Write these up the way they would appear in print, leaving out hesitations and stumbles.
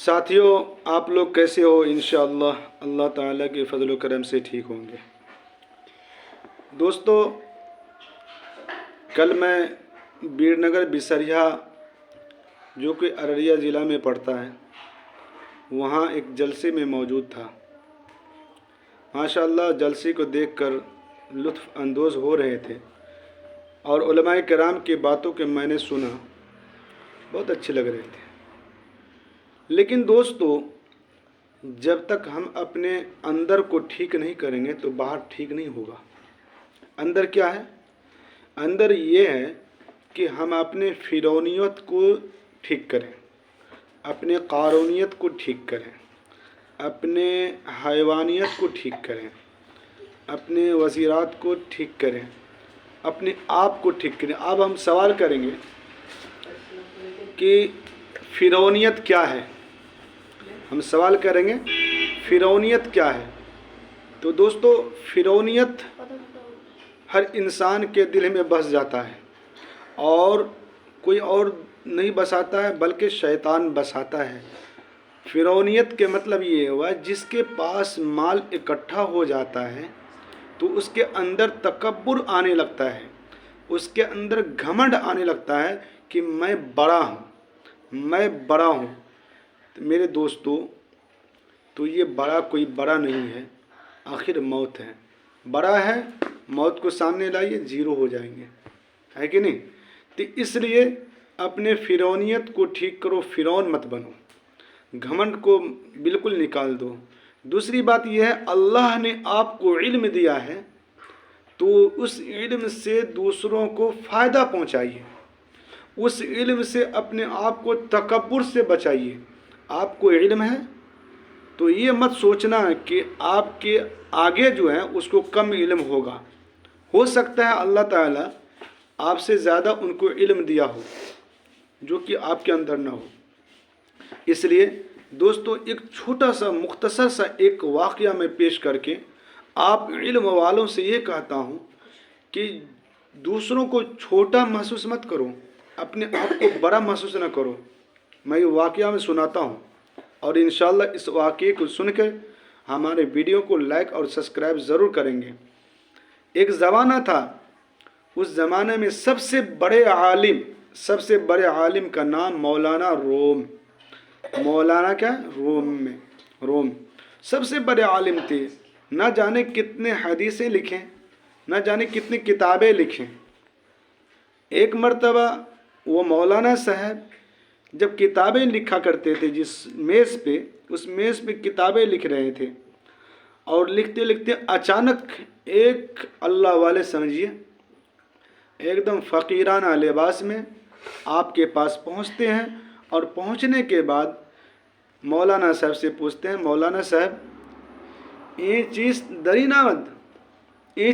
ساتھیوں، آپ لوگ کیسے ہو؟ انشاءاللہ اللہ تعالیٰ کے فضل و کرم سے ٹھیک ہوں گے۔ دوستو، کل میں بیر نگر بسریا جو کہ ارریہ ضلع میں پڑتا ہے، وہاں ایک جلسے میں موجود تھا۔ ماشاءاللہ جلسے کو دیکھ کر لطف اندوز ہو رہے تھے، اور علماء کرام کی باتوں کے میں نے سنا، بہت اچھے لگ رہے تھے۔ لیکن دوستو، جب تک ہم اپنے اندر کو ٹھیک نہیں کریں گے تو باہر ٹھیک نہیں ہوگا۔ اندر کیا ہے؟ اندر یہ ہے کہ ہم اپنے فرعونیت کو ٹھیک کریں، اپنے قارونیت کو ٹھیک کریں، اپنے حیوانیت کو ٹھیک کریں، اپنے وزیرات کو ٹھیک کریں، اپنے آپ کو ٹھیک کریں۔ اب ہم سوال کریں گے کہ فرعونیت کیا ہے؟ ہم سوال کریں گے فرعونیت کیا ہے؟ تو دوستو، فرعونیت ہر انسان کے دل میں بس جاتا ہے، اور کوئی اور نہیں بساتا ہے بلکہ شیطان بساتا ہے۔ فرعونیت کے مطلب یہ ہوا جس کے پاس مال اکٹھا ہو جاتا ہے تو اس کے اندر تکبر آنے لگتا ہے، اس کے اندر گھمنڈ آنے لگتا ہے کہ میں بڑا ہوں، میں بڑا ہوں۔ تو میرے دوستو، تو یہ بڑا کوئی بڑا نہیں ہے، آخر موت ہے۔ بڑا ہے، موت کو سامنے لائیے، زیرو ہو جائیں گے، ہے کہ نہیں؟ تو اس لیے اپنے فرعونیت کو ٹھیک کرو، فرعون مت بنو، گھمنڈ کو بالکل نکال دو۔ دوسری بات یہ ہے، اللہ نے آپ کو علم دیا ہے تو اس علم سے دوسروں کو فائدہ پہنچائیے، اس علم سے اپنے آپ کو تکبر سے بچائیے۔ آپ کو علم ہے تو یہ مت سوچنا کہ آپ کے آگے جو ہے اس کو کم علم ہوگا۔ ہو سکتا ہے اللہ تعالیٰ آپ سے زیادہ ان کو علم دیا ہو جو کہ آپ کے اندر نہ ہو۔ اس لیے دوستو، ایک چھوٹا سا مختصر سا ایک واقعہ میں پیش کر کے آپ علم والوں سے یہ کہتا ہوں کہ دوسروں کو چھوٹا محسوس مت کرو، اپنے آپ کو بڑا محسوس نہ کرو۔ میں یہ واقعہ میں سناتا ہوں، اور انشاءاللہ اس واقعے کو سن کر ہمارے ویڈیو کو لائک اور سبسکرائب ضرور کریں گے۔ ایک زمانہ تھا، اس زمانے میں سب سے بڑے عالم کا نام مولانا روم۔ مولانا کیا؟ روم سب سے بڑے عالم تھے۔ نہ جانے کتنے حدیثیں لکھیں، نہ جانے کتنی کتابیں لکھیں۔ ایک مرتبہ وہ مولانا صاحب جب کتابیں لکھا کرتے تھے، جس میز پہ، اس میز پہ کتابیں لکھ رہے تھے، اور لکھتے لکھتے اچانک ایک اللہ والے سمجھیے ایک دم فقیرانہ لباس میں آپ کے پاس پہنچتے ہیں، اور پہنچنے کے بعد مولانا صاحب سے پوچھتے ہیں، مولانا صاحب یہ چیز دری نامد، یہ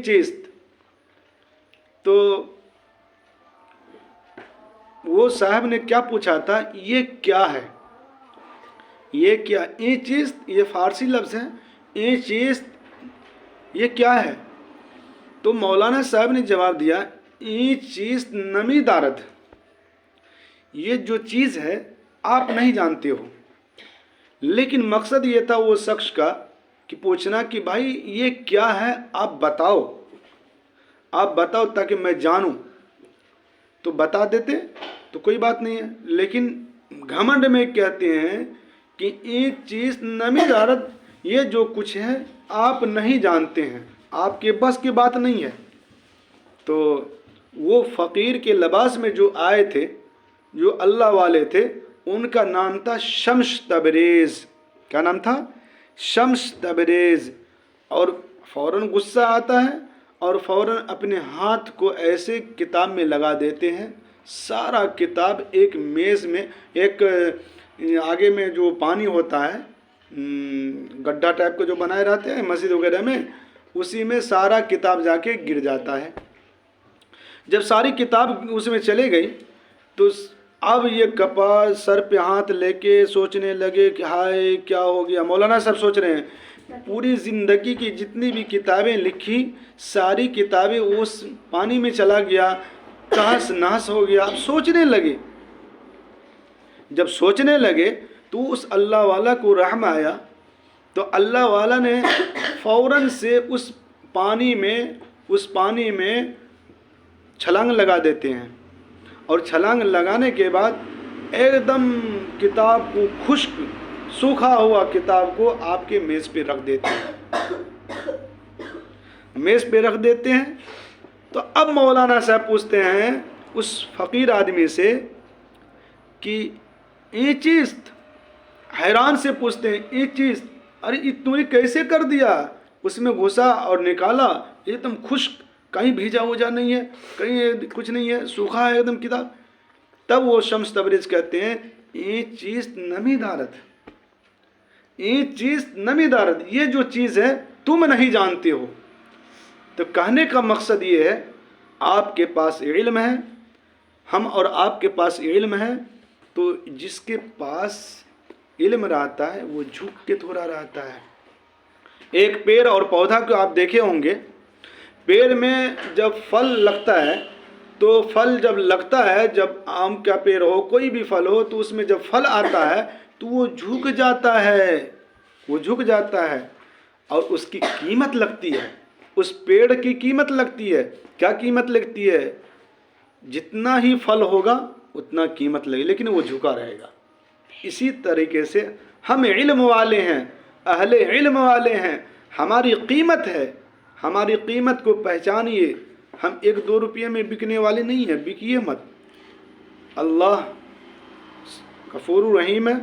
چیز تو وہ صاحب نے کیا پوچھا تھا؟ یہ کیا ہے؟ یہ کیا؟ یہ چیز، یہ فارسی لفظ ہے، یہ چیز یہ کیا ہے؟ تو مولانا صاحب نے جواب دیا، یہ چیز نمی دارد، یہ جو چیز ہے آپ نہیں جانتے ہو۔ لیکن مقصد یہ تھا وہ شخص کا کہ پوچھنا کہ بھائی یہ کیا ہے، آپ بتاؤ تاکہ میں جانوں۔ تو بتا دیتے تو کوئی بات نہیں ہے، لیکن گھمنڈ میں کہتے ہیں کہ یہ چیز نمی دارد، یہ جو کچھ ہے آپ نہیں جانتے ہیں، آپ کے بس کی بات نہیں ہے۔ تو وہ فقیر کے لباس میں جو آئے تھے، جو اللہ والے تھے، ان کا نام تھا شمس تبریز۔ کیا نام تھا؟ شمس تبریز۔ اور فوراً غصہ آتا ہے، اور فوراً اپنے ہاتھ کو ایسے کتاب میں لگا دیتے ہیں، سارا کتاب ایک میز میں، ایک آگے میں جو پانی ہوتا ہے، گڈھا ٹائپ کو جو بنائے رہتے ہیں مسجد وغیرہ میں، اسی میں سارا کتاب جا کے گر جاتا ہے۔ جب ساری کتاب اس میں چلے گئی تو اب یہ کپاس سر پہ ہاتھ لے کے سوچنے لگے کہ ہائے کیا ہو گیا۔ مولانا صاحب سوچ رہے ہیں پوری زندگی کی جتنی بھی کتابیں لکھی، ساری کتابیں اس پانی میں چلا گیا، تہس نہس ہو گیا۔ اب سوچنے لگے جب سوچنے لگے تو اس اللہ والا کو رحم آیا، تو اللہ والا نے فوراً سے اس پانی میں چھلانگ لگا دیتے ہیں، اور چھلانگ لگانے کے بعد ایک دم کتاب کو، خشک سوکھا ہوا کتاب کو آپ کے میز پہ رکھ دیتے ہیں، تو اب مولانا صاحب پوچھتے ہیں اس فقیر آدمی سے کہ یہ چیز، حیران سے پوچھتے ہیں یہ چیز، ارے تم نے کیسے کر دیا؟ اس میں گھسا اور نکالا، ایک دم خشک، کہیں بھیجا وجا نہیں ہے، کہیں کچھ نہیں ہے، سوکھا ہے ایک دم کتاب۔ تب وہ شمس تبریز کہتے ہیں یہ چیز نمی دارت، یہ جو چیز ہے تم نہیں جانتے ہو۔ تو کہنے کا مقصد یہ ہے، آپ کے پاس علم ہے، ہم اور آپ کے پاس علم ہے، تو جس کے پاس علم رہتا ہے وہ جھک کے تھوڑا رہتا ہے۔ ایک پیڑ اور پودا کو آپ دیکھے ہوں گے، پیڑ میں جب پھل لگتا ہے، تو پھل جب لگتا ہے، جب آم کا پیڑ ہو، کوئی بھی پھل ہو، تو اس میں جب پھل آتا ہے تو وہ جھک جاتا ہے، اور اس کی قیمت لگتی ہے، اس پیڑ کی قیمت لگتی ہے۔ کیا قیمت لگتی ہے؟ جتنا ہی پھل ہوگا اتنا قیمت لگے، لیکن وہ جھکا رہے گا۔ اسی طریقے سے ہم علم والے ہیں، اہل علم والے ہیں، ہماری قیمت ہے، ہماری قیمت کو پہچانیے۔ ہم 1-2 روپے میں بکنے والے نہیں ہیں، بکیے مت۔ اللہ غفور الرحیم ہے،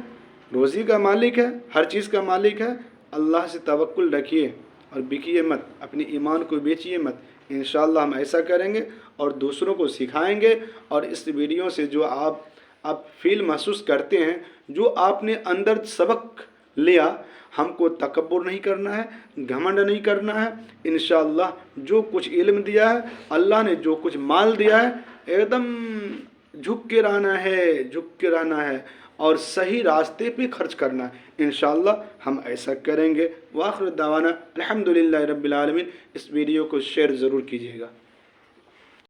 روزی کا مالک ہے، ہر چیز کا مالک ہے۔ اللہ سے توکل رکھیے اور بکیے مت، اپنی ایمان کو بیچیے مت۔ انشاءاللہ ہم ایسا کریں گے اور دوسروں کو سکھائیں گے، اور اس ویڈیو سے جو آپ فیل محسوس کرتے ہیں، جو آپ نے اندر سبق لیا، ہم کو تکبر نہیں کرنا ہے، گھمنڈ نہیں کرنا ہے۔ انشاءاللہ جو کچھ علم دیا ہے، اللہ نے جو کچھ مال دیا ہے، ایک دم جھک کے رہنا ہے اور صحیح راستے پہ خرچ کرنا ہے۔ انشاءاللہ ہم ایسا کریں گے۔ وآخر دعوانا الحمدللہ رب العالمین۔ اس ویڈیو کو شیئر ضرور کیجیے گا۔